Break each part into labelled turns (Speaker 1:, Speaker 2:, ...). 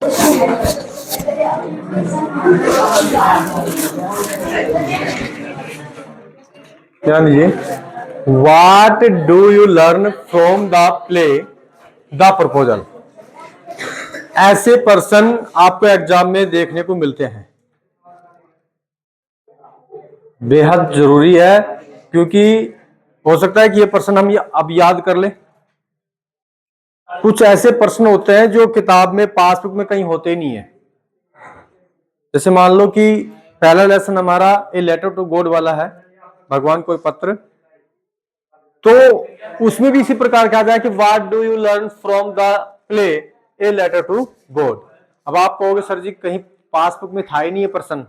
Speaker 1: क्या लीजिए, What do you learn from the play The Proposal? ऐसे पर्सन आपको एग्जाम में देखने को मिलते हैं, बेहद जरूरी है, क्योंकि हो सकता है कि ये पर्सन हम अब याद कर ले। कुछ ऐसे पर्सन होते हैं जो किताब में पासबुक में कहीं होते ही नहीं है। जैसे मान लो कि पहला लेसन हमारा ए लेटर टू गॉड वाला है, भगवान को पत्र, तो उसमें भी इसी प्रकार कहा जाए कि what do you learn from the play a letter to God. अब आप कहोगे सर जी कहीं पासबुक में था ही नहीं है पर्सन,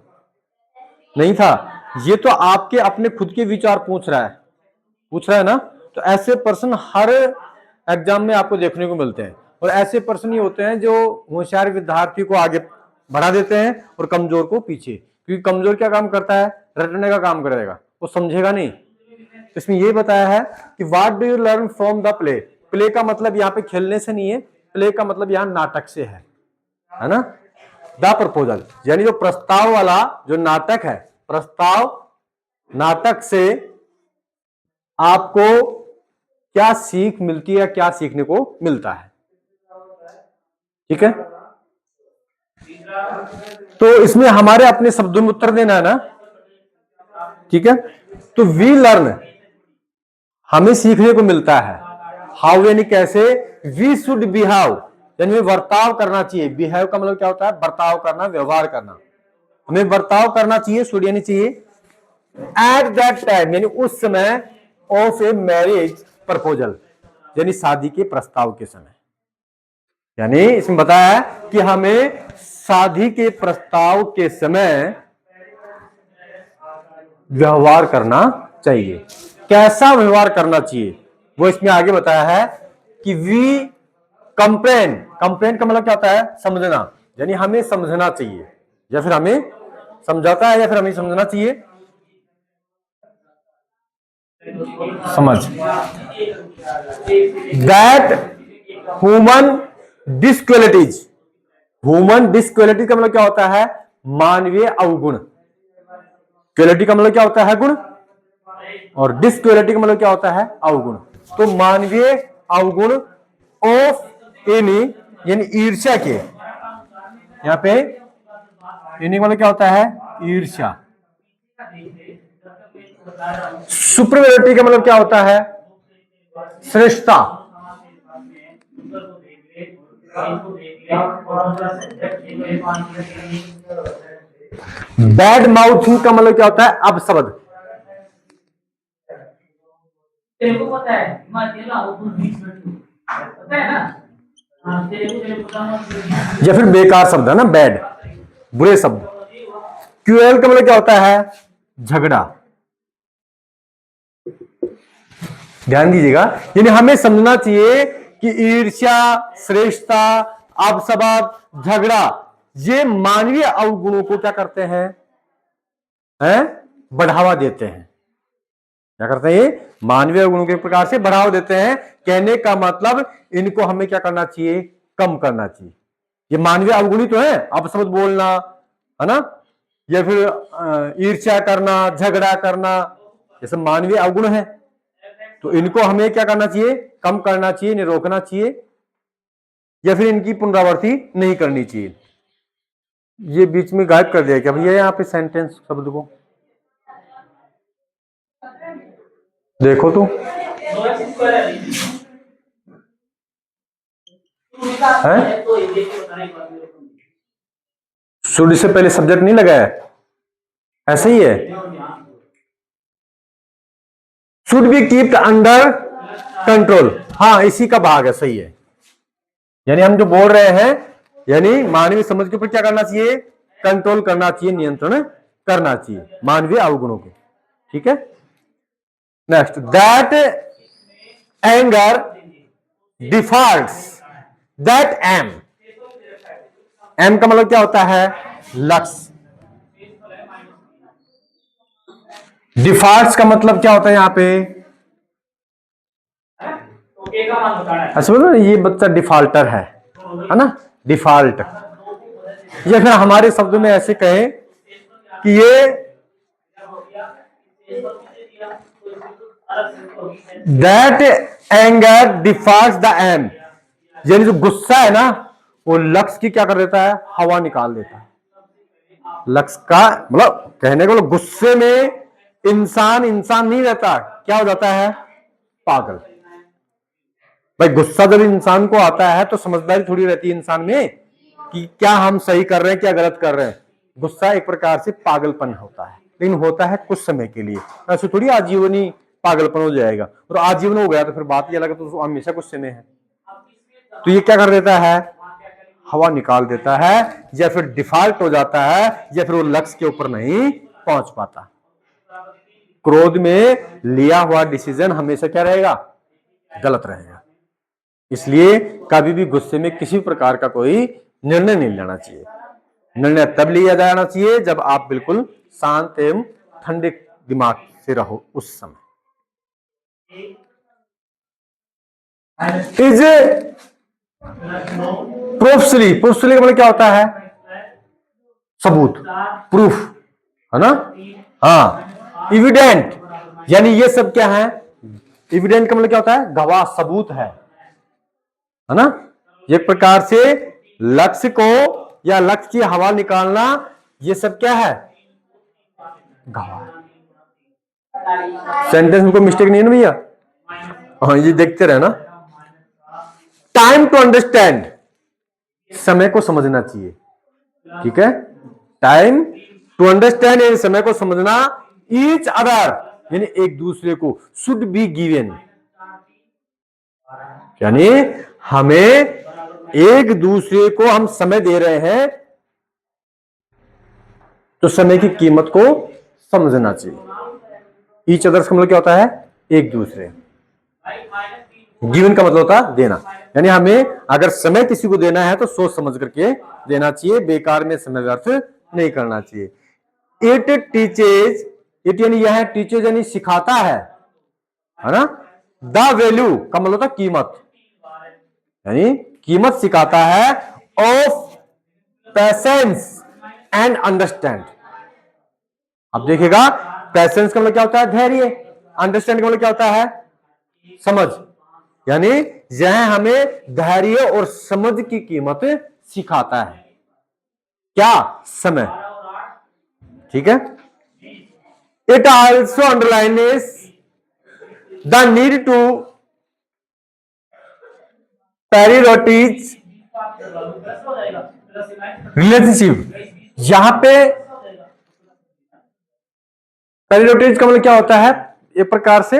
Speaker 1: नहीं था, ये तो आपके अपने खुद के विचार पूछ रहा है ना। तो ऐसे पर्सन हर एग्जाम में आपको देखने को मिलते हैं, और ऐसे पर्सन ही होते हैं जो होशियार विद्यार्थी को आगे बढ़ा देते हैं और कमजोर को पीछे। क्योंकि कमजोर क्या काम करता है, रटने का काम करेगा, वो समझेगा नहीं। इसमें ये बताया है कि what do you learn from the play. Play का मतलब यहाँ पे खेलने से नहीं है, प्ले का मतलब यहाँ नाटक से है ना। द प्रपोजल यानी जो प्रस्ताव वाला जो नाटक है, प्रस्ताव नाटक से आपको क्या सीख मिलती है, क्या सीखने को मिलता है, ठीक है। तो इसमें हमारे अपने शब्दों में उत्तर देना है ना, ठीक है। तो वी लर्न हमें सीखने को मिलता है, हाउ यानी कैसे, वी शुड बिहेव यानी बर्ताव करना चाहिए। बिहेव का मतलब क्या होता है, बर्ताव करना, व्यवहार करना। हमें बर्ताव करना चाहिए, शुड यानी चाहिए, एट दैट टाइम यानी उस समय, ऑफ ए मैरिज प्रपोजल यानी शादी के प्रस्ताव के समय। यानी इसमें बताया है कि हमें शादी के प्रस्ताव के समय व्यवहार करना चाहिए। कैसा व्यवहार करना चाहिए वो इसमें आगे बताया है कि वी कंप्लेन, कंप्लेन का मतलब क्या होता है, समझना, यानी हमें समझना चाहिए, या फिर हमें समझाता है, या फिर हमें समझना चाहिए, समझ। दैट ह्यूमन डिसक्वालिटीज, ह्यूमन डिसक्वालिटी का मतलब क्या होता है, मानवीय अवगुण। क्वालिटी का मतलब क्या होता है, गुण, और डिसक्वालिटी का मतलब क्या होता है, अवगुण। तो मानवीय अवगुण ऑफ एनी यानी ईर्ष्या के, यहां पे एनी मतलब क्या होता है, ईर्ष्या। सुपरियरिटी का मतलब क्या होता है, श्रेष्ठता। बैड माउथिंग का मतलब क्या होता है, अपशब्द। या फिर बेकार शब्द है ना, बैड, बुरे शब्द। क्यूएल का मतलब क्या होता है, झगड़ा। ध्यान दीजिएगा, यानी हमें समझना चाहिए कि ईर्ष्या, श्रेष्ठता, अपशब्द, झगड़ा, ये मानवीय अवगुणों को क्या करते हैं, बढ़ावा देते हैं। क्या करते हैं, ये मानवीय अवगुणों के प्रकार से बढ़ावा देते हैं। कहने का मतलब इनको हमें क्या करना चाहिए, कम करना चाहिए। ये मानवीय अवगुण ही तो है, अपशब्द बोलना है ना, या फिर ईर्ष्या करना, झगड़ा करना, ये सब मानवीय अवगुण है। तो इनको हमें क्या करना चाहिए, कम करना चाहिए, रोकना चाहिए, या फिर इनकी पुनरावृत्ति नहीं करनी चाहिए। ये बीच में गायब कर दिया क्या भैया यहाँ पे सेंटेंस शब्द को, देखो तो है, शुड से पहले सब्जेक्ट नहीं लगाया, ऐसे ही है। Should be keeped under control, हाँ इसी का भाग है, सही है। यानी हम जो बोल रहे हैं, यानी मानवीय समझ के ऊपर क्या करना चाहिए, कंट्रोल करना चाहिए, नियंत्रण करना चाहिए मानवीय अवगुणों को, ठीक है। Next, that anger defaults, that M, M का मतलब क्या होता है, लक्ष्य। डिफॉल्ट्स का मतलब क्या होता है यहां पे, अच्छा बोलो ये बच्चा डिफॉल्टर है ना, डिफॉल्ट या फिर हमारे शब्दों में ऐसे कहें कि ये दैट एंगर डिफार्स द एम, यानी जो गुस्सा है ना वो लक्ष्य की क्या कर देता है, हवा निकाल देता है। लक्ष्य का मतलब कहने को गुस्से में इंसान नहीं रहता, क्या हो जाता है, पागल। भाई गुस्सा जब इंसान को आता है तो समझदारी थोड़ी रहती है इंसान में कि क्या हम सही कर रहे हैं क्या गलत कर रहे हैं। गुस्सा एक प्रकार से पागलपन होता है, लेकिन होता है कुछ समय के लिए, ऐसे थोड़ी आजीवनी पागलपन हो जाएगा। और आजीवन हो गया तो फिर बात ये अलग है, तो हमेशा गुस्से में है। तो ये क्या कर देता है, हवा निकाल देता है, या फिर डिफॉल्ट हो जाता है, या फिर वो लक्ष्य के ऊपर नहीं पहुंच पाता। क्रोध में लिया हुआ डिसीजन हमेशा क्या रहेगा, गलत रहेगा। इसलिए कभी भी गुस्से में किसी प्रकार का कोई निर्णय नहीं लेना चाहिए। निर्णय तब लिया जाना चाहिए जब आप बिल्कुल शांत एवं ठंडे दिमाग से रहो उस समय। इज प्रूफसली, प्रूफसली का मतलब क्या होता है, सबूत, प्रूफ, है ना। हाँ, इविडेंट, यानी ये सब क्या है, इविडेंट का मतलब क्या होता है, गवाह, सबूत है ना। एक प्रकार से लक्ष्य को या लक्ष्य की हवा निकालना, ये सब क्या है, गवाह। सेंटेंस में कोई मिस्टेक नहीं है ना भैया। हाँ, ये देखते रहे ना। टाइम टू अंडरस्टैंड, समय को समझना चाहिए, ठीक है। टाइम टू अंडरस्टैंड, यानी समय को समझना। ईच अदर, यानी एक दूसरे को, शुड बी गिवन, यानी हमें एक दूसरे को हम समय दे रहे हैं तो समय की कीमत को समझना चाहिए। ईच अदर्स का मतलब क्या होता है, एक दूसरे। गिवन का मतलब होता है देना, यानी हमें अगर समय किसी को देना है तो सोच समझ करके देना चाहिए, बेकार में समय व्यर्थ नहीं करना चाहिए। इट टीचेज, इट यानी यह टीचेज यानी सिखाता है ना। द वैल्यू का मतलब होता है कीमत, यानी कीमत सिखाता है ऑफ पेशेंस एंड अंडरस्टैंड। अब देखिएगा, पेशेंस का मतलब क्या होता है, धैर्य। अंडरस्टैंड का मतलब क्या होता है, समझ। यानी यह हमें धैर्य और समझ की कीमत सिखाता है, क्या, समय, ठीक है। It also underlines the need to prioritise relationship. यहां पे पैरियोटिज का मतलब क्या होता है, एक प्रकार से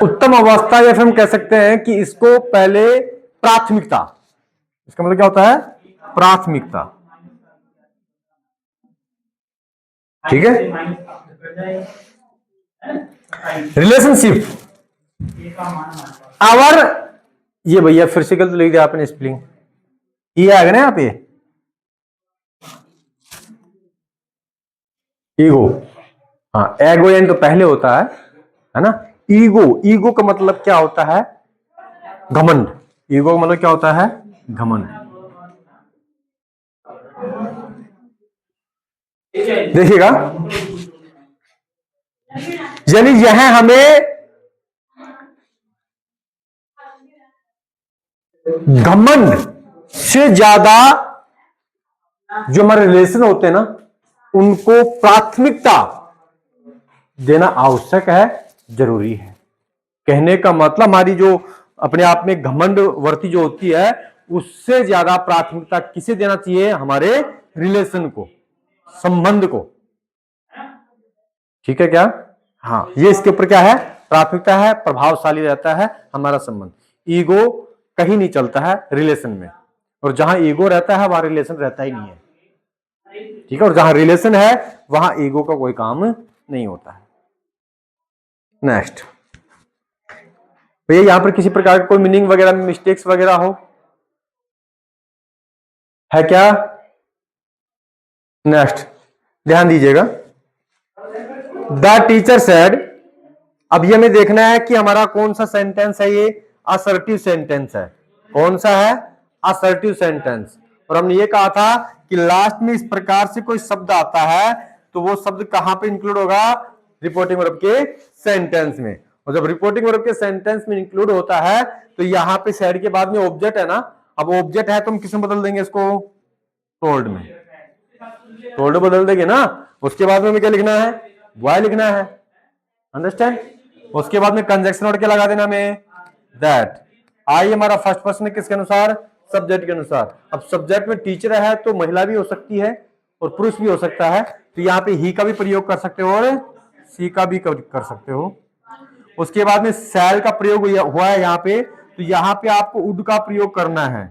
Speaker 1: उत्तम अवस्था, या फिर हम कह सकते हैं कि इसको पहले प्राथमिकता, इसका मतलब क्या होता है, प्राथमिकता, ठीक है। रिलेशनशिप आवर, ये भैया फिर से गलत लिख दिया आपने स्पेलिंग, ये आ गया ना यहाँ पे, ईगो। हाँ, एगो एन तो पहले होता है ना। ईगो, ईगो का मतलब क्या होता है, घमंड। ईगो का मतलब क्या होता है, घमंड। देखिएगा, यानी यह हमें घमंड से ज्यादा जो हमारे रिलेशन होते हैं ना उनको प्राथमिकता देना आवश्यक है, जरूरी है। कहने का मतलब हमारी जो अपने आप में घमंड वर्ती जो होती है उससे ज्यादा प्राथमिकता किसे देना चाहिए, हमारे रिलेशन को, संबंध को, ठीक है क्या। हाँ, ये इसके ऊपर क्या है, प्राथमिकता है, प्रभावशाली रहता है हमारा संबंध। ईगो कहीं नहीं चलता है रिलेशन में, और जहां ईगो रहता है वहां रिलेशन रहता ही नहीं है, ठीक है। और जहां रिलेशन है वहां ईगो का कोई काम नहीं होता है। नेक्स्ट भैया, यहां पर किसी प्रकार का कोई मीनिंग वगैरह में मिस्टेक्स वगैरह हो है क्या। नेक्स्ट ध्यान दीजिएगा, द टीचर सेड। अब ये हमें देखना है कि हमारा कौन सा सेंटेंस है, ये असर्टिव सेंटेंस है। कौन सा है, असर्टिव सेंटेंस। और हमने ये कहा था कि लास्ट में इस प्रकार से कोई शब्द आता है तो वो शब्द कहां पे इंक्लूड होगा, रिपोर्टिंग वर्ब के सेंटेंस में। और जब रिपोर्टिंग वर्ब के सेंटेंस में इंक्लूड होता है तो यहां पे सैड के बाद में ऑब्जेक्ट है ना, अब ऑब्जेक्ट है तो हम किसमें बदल देंगे इसको, टोल्ड में, टोल्ड बदल देंगे ना। उसके बाद में हमें क्या लिखना है, वाई लिखना है, अंडरस्टैंड। उसके बाद में कंजक्शन वर्ड क्या लगा देना हमें, दैट। आई हमारा फर्स्ट पर्सन है किसके अनुसार, सब्जेक्ट के अनुसार। अब सब्जेक्ट में टीचर है तो महिला भी हो सकती है और पुरुष भी हो सकता है, तो यहाँ पे ही का भी प्रयोग कर सकते हो और सी का भी कर सकते हो। उसके बाद में सैल का प्रयोग हुआ है यहाँ पे, तो यहाँ पे आपको उड का प्रयोग करना है।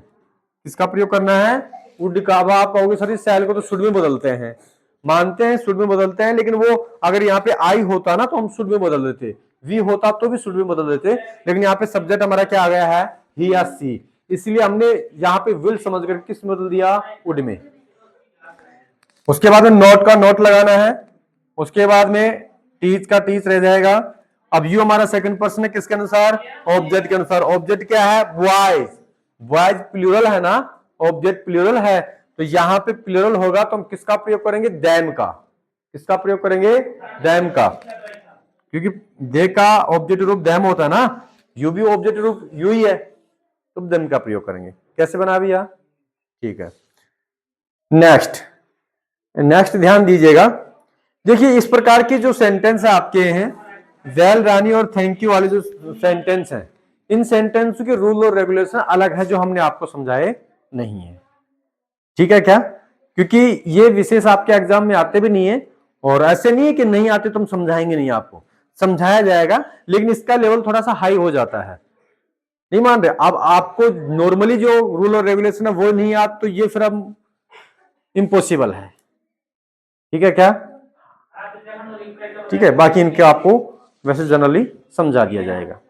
Speaker 1: किसका प्रयोग करना है, उड का। अब आप कहोगे सर सैल को तो शुड में बदलते हैं, मानते हैं शुड में बदलते हैं, लेकिन वो अगर यहाँ पे आई होता ना तो हम शुड में बदल देते, वी होता तो भी शुड में बदल देते, लेकिन यहाँ पे सब्जेक्ट हमारा क्या आ गया है, ही या सी, इसलिए हमने यहाँ पे विल समझ कर किस में बदल दिया, उड में। उसके बाद में नोट का नोट लगाना है। उसके बाद में टीच का टीच रह जाएगा। अब यू हमारा सेकंड पर्सन है किसके अनुसार, ऑब्जेक्ट के अनुसार। ऑब्जेक्ट क्या है, बॉयज, बॉयज प्लूरल है ना, ऑब्जेक्ट प्लूरल है, तो यहां पे प्लूरल होगा तो हम किसका प्रयोग करेंगे, देम का। किसका प्रयोग करेंगे, देम का, क्योंकि दे का ऑब्जेक्ट रूप देम होता है ना, यू भी ऑब्जेक्ट रूप यू ही है, तो देम का प्रयोग करेंगे। कैसे बना भैया, ठीक है। नेक्स्ट नेक्स्ट ध्यान दीजिएगा, देखिए इस प्रकार के जो सेंटेंस है आपके हैं, वेल रानी और थैंक यू वाले जो सेंटेंस हैं, इन सेंटेंस के रूल और रेगुलेशन अलग है जो हमने आपको समझाए नहीं है, ठीक है क्या, क्योंकि ये विशेष आपके एग्जाम में आते भी नहीं है, और ऐसे नहीं है कि नहीं आते तो हम समझाएंगे नहीं, आपको समझाया जाएगा, लेकिन इसका लेवल थोड़ा सा हाई हो जाता है। नहीं मान रहे, अब आपको नॉर्मली जो रूल और रेगुलेशन है वो नहीं आते तो ये फिर अब इम्पॉसिबल है, ठीक है क्या, ठीक है। बाकी इनके आपको वैसे जनरली समझा दिया जाएगा।